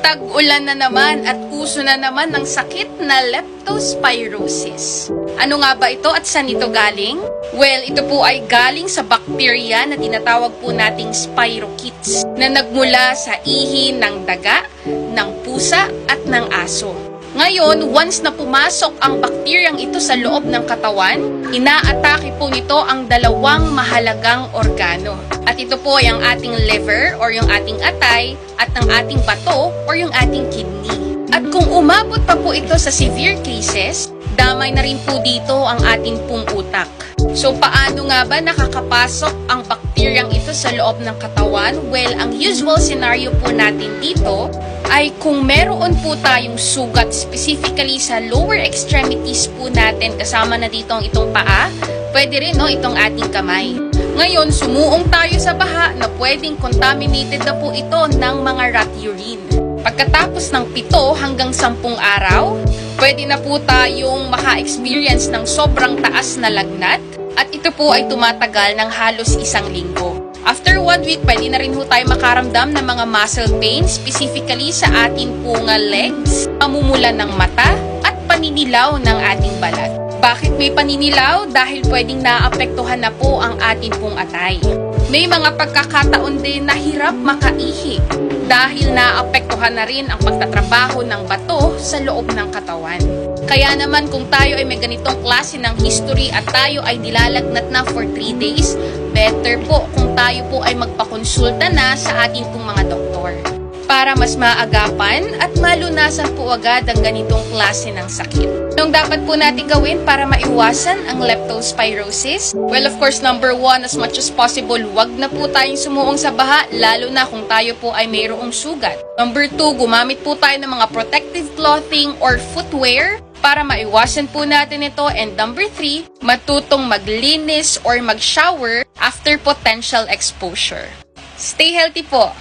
Tag-ulan na naman at uso na naman ng sakit na leptospirosis. Ano nga ba ito at saan ito galing? Well, ito po ay galing sa bakterya na tinatawag po nating spirochetes na nagmula sa ihi ng daga, ng pusa at ng aso. Ngayon, once na pumasok ang bakteryang ito sa loob ng katawan, inaatake po nito ang dalawang mahalagang organo. At ito po ay ang ating liver or yung ating atay at ang ating bato or yung ating kidney. At kung umabot pa po ito sa severe cases, damay na rin po dito ang ating pong utak. So paano nga ba nakakapasok ang bakteryang ito sa loob ng katawan? Well, ang usual scenario po natin dito ay kung meron po tayong sugat specifically sa lower extremities po natin, kasama na dito ang itong paa, pwede rin itong ating kamay. Ngayon, sumuong tayo sa baha na pwedeng contaminated na po ito ng mga rat urine. Pagkatapos ng 7 hanggang 10 araw, pwede na po tayong maka-experience ng sobrang taas na lagnat at ito po ay tumatagal ng halos 1 linggo. After 1 week, pwede na rin po tayo makaramdam ng mga muscle pain, specifically sa ating pong legs, pamumula ng mata at paninilaw ng ating balat. Bakit may paninilaw? Dahil pwedeng naapektuhan na po ang ating pong atay. May mga pagkakataon din na hirap makaihi dahil naapektuhan na rin ang pagtatrabaho ng bato sa loob ng katawan. Kaya naman kung tayo ay may ganitong klase ng history at tayo ay nilalagnat na for 3 days, better po kung tayo po ay magpakonsulta na sa ating pong mga doktor para mas maagapan at malunasan po agad ang ganitong klase ng sakit. Anong dapat po natin gawin para maiwasan ang leptospirosis? Well, of course, number 1, as much as possible, wag na po tayong sumuong sa baha, lalo na kung tayo po ay mayroong sugat. Number 2, gumamit po tayo ng mga protective clothing or footwear para maiwasan po natin ito. And number 3, matutong maglinis or mag-shower after potential exposure. Stay healthy po!